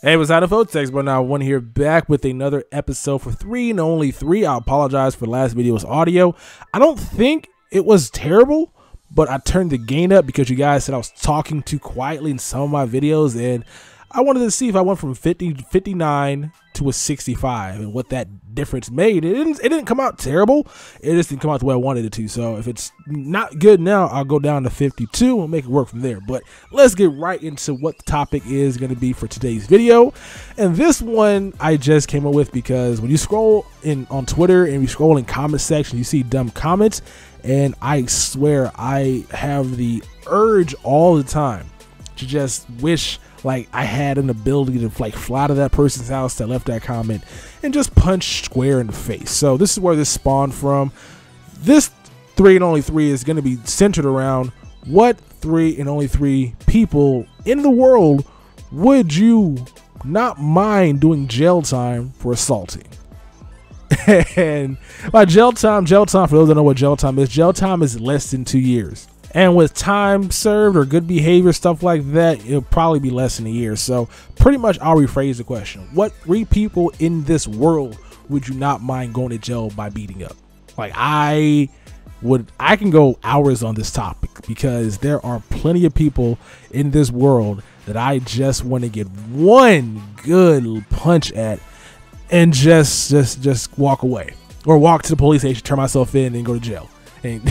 Hey, what's out of Fotex? But now one here back with another episode for 3 and only 3. I apologize for the last video's audio. I don't think it was terrible, but I turned the gain up because you guys said I was talking too quietly in some of my videos, and I wanted to see if I went from 59 to a 65 and what that difference made. It didn't come out terrible. It just didn't come out the way I wanted it to. So if it's not good now, I'll go down to 52 and make it work from there. But let's get right into what the topic is going to be for today's video. And this one I just came up with because when you scroll on Twitter and you scroll in comment section, you see dumb comments, and I swear I have the urge all the time to just wish like I had an ability to like fly to that person's house that left that comment and just punch square in the face. So this is where this spawned from. This 3 and only 3 is going to be centered around what 3 and only 3 people in the world would you not mind doing jail time for assaulting. And by jail time, for those that don't know what jail time is less than 2 years. And with time served or good behavior, stuff like that, it'll probably be less than a year. So pretty much I'll rephrase the question. What 3 people in this world would you not mind going to jail by beating up? Like I can go hours on this topic because there are plenty of people in this world that I just want to get one good punch at and just walk away, or walk to the police station, turn myself in, and go to jail. And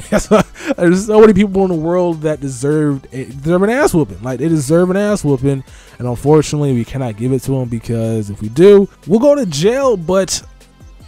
there's so many people in the world that deserve an ass whooping. Like, they deserve an ass whooping, and unfortunately we cannot give it to them, because if we do, we'll go to jail. But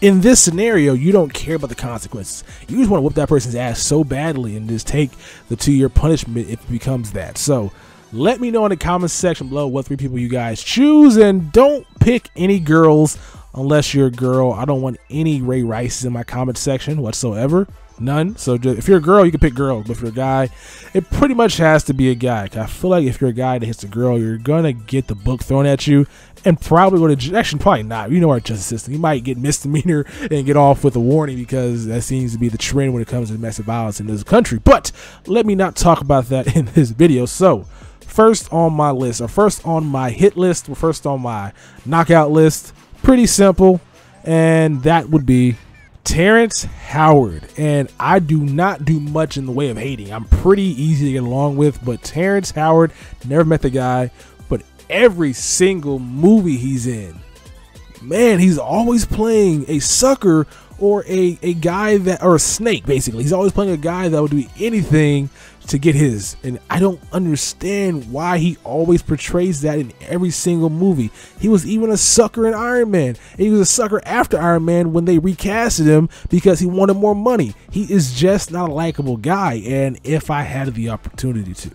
in this scenario, you don't care about the consequences. You just want to whoop that person's ass so badly and just take the 2-year punishment if it becomes that. So let me know in the comment section below what 3 people you guys choose, and don't pick any girls unless you're a girl. I don't want any Ray Rices in my comment section whatsoever. None. So if you're a girl, you can pick girls, but if you're a guy, it pretty much has to be a guy. I feel like if you're a guy that hits a girl, you're gonna get the book thrown at you and probably go to, actually probably not, you know our justice system, you might get misdemeanor and get off with a warning, because that seems to be the trend when it comes to domestic violence in this country. But let me not talk about that in this video. So first on my list, or first on my hit list, or first on my knockout list, pretty simple, and that would be Terrence Howard. And I do not do much in the way of hating. I'm pretty easy to get along with, but Terrence Howard, never met the guy, but every single movie he's in, man, he's always playing a sucker or a guy that, or a snake, basically. He's always playing a guy that would do anything to get his, and I don't understand why he always portrays that in every single movie. He was even a sucker in Iron Man, and he was a sucker after Iron Man when they recasted him because he wanted more money. He is just not a likable guy, and if I had the opportunity to,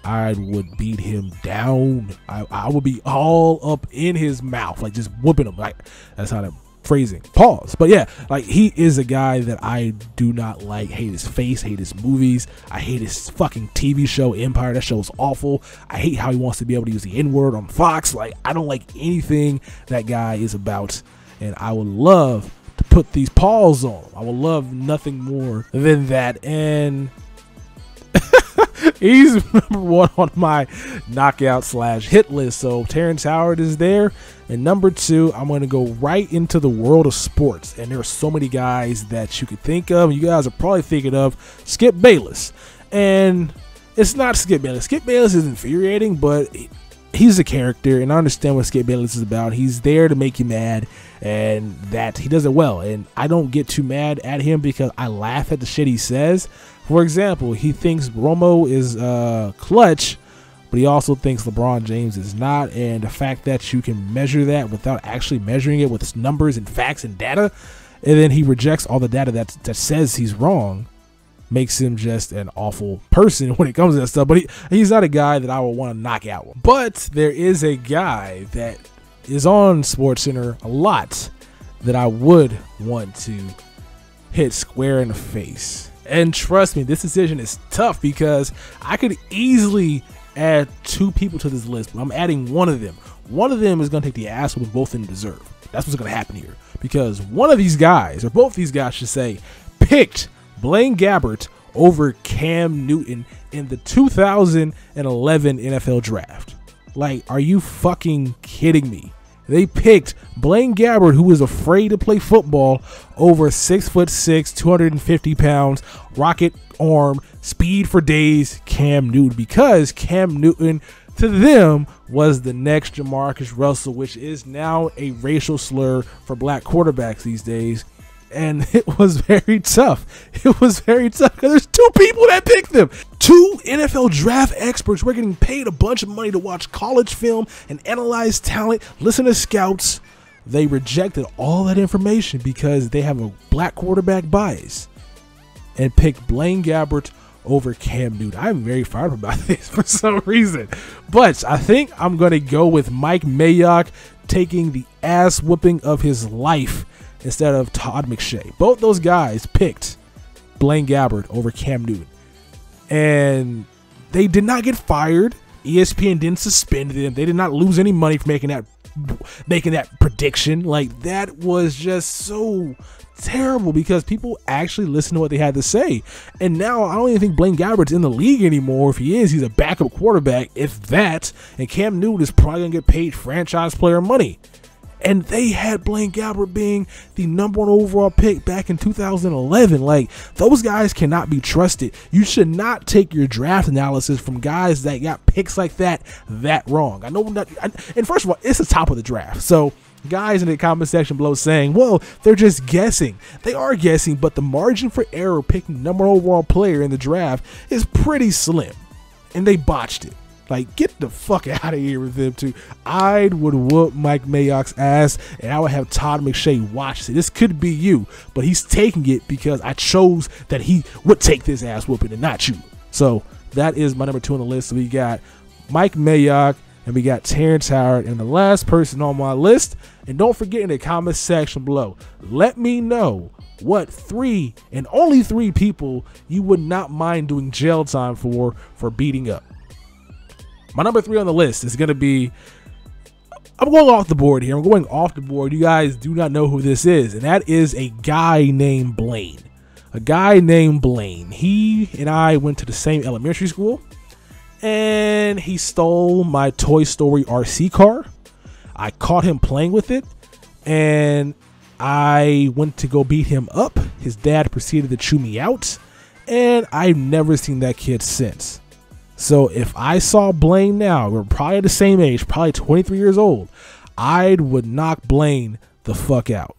I would beat him down. I would be all up in his mouth, like just whooping him. Like, that's how that phrasing. Pause. But yeah, like, he is a guy that I do not like. Hate his face, hate his movies. I hate his fucking TV show Empire. That show is awful. I hate how he wants to be able to use the N-word on Fox. Like, I don't like anything that guy is about, and I would love to put these paws on him. I would love nothing more than that. And he's number 1 on my knockout / hit list. So Terrence Howard is there. And number 2, I'm going to go right into the world of sports. And there are so many guys that you could think of. You guys are probably thinking of Skip Bayless. And it's not Skip Bayless. Skip Bayless is infuriating, but he's a character. And I understand what Skip Bayless is about. He's there to make you mad, and that he does it well. And I don't get too mad at him because I laugh at the shit he says. For example, he thinks Romo is clutch, but he also thinks LeBron James is not. And the fact that you can measure that without actually measuring it with numbers and facts and data, and then he rejects all the data that says he's wrong, makes him just an awful person when it comes to that stuff. But he's not a guy that I would want to knock out. But there is a guy that is on SportsCenter a lot that I would want to hit square in the face. And trust me, this decision is tough because I could easily add 2 people to this list, but I'm adding one of them. One of them is going to take the ass whooping both of them deserve. That's what's going to happen here, because one of these guys, or both these guys should say, picked Blaine Gabbert over Cam Newton in the 2011 NFL draft. Like, are you fucking kidding me? They picked Blaine Gabbert, who was afraid to play football, over 6'6", 250 pounds, rocket arm, speed for days, Cam Newton, because Cam Newton to them was the next Jamarcus Russell, which is now a racial slur for black quarterbacks these days. And it was very tough. It was very tough because there's two people that picked them. Two NFL draft experts. We're getting paid a bunch of money to watch college film and analyze talent, listen to scouts. They rejected all that information because they have a black quarterback bias and picked Blaine Gabbert over Cam Newton. I'm very fired up about this for some reason. But I think I'm going to go with Mike Mayock taking the ass whooping of his life instead of Todd McShay. Both those guys picked Blaine Gabbert over Cam Newton. And they did not get fired. ESPN didn't suspend them. They did not lose any money for making that prediction. Like, that was just so terrible because people actually listened to what they had to say. And now I don't even think Blaine Gabbert's in the league anymore. If he is, he's a backup quarterback, if that. And Cam Newton is probably going to get paid franchise player money. And they had Blaine Gabbert being the #1 overall pick back in 2011. Like, those guys cannot be trusted. You should not take your draft analysis from guys that got picks like that wrong. I know that, and first of all, it's the top of the draft. So guys in the comment section below saying, well, they're just guessing. They are guessing, but the margin for error picking #1 overall player in the draft is pretty slim. And they botched it. Like, get the fuck out of here with them too. I would whoop Mike Mayock's ass, and I would have Todd McShay watch it. This could be you, but he's taking it because I chose that he would take this ass whooping and not you. So that is my #2 on the list. So we got Mike Mayock, and we got Terrence Howard, and the last person on my list. And don't forget in the comment section below, let me know what 3 and only 3 people you would not mind doing jail time for beating up. My #3 on the list is going to be, I'm going off the board here. I'm going off the board. You guys do not know who this is, and that is a guy named Blaine. A guy named Blaine. He and I went to the same elementary school, and he stole my Toy Story RC car. I caught him playing with it, and I went to go beat him up. His dad proceeded to chew me out, and I've never seen that kid since. So if I saw Blaine now, we're probably the same age, probably 23 years old, I would knock Blaine the fuck out.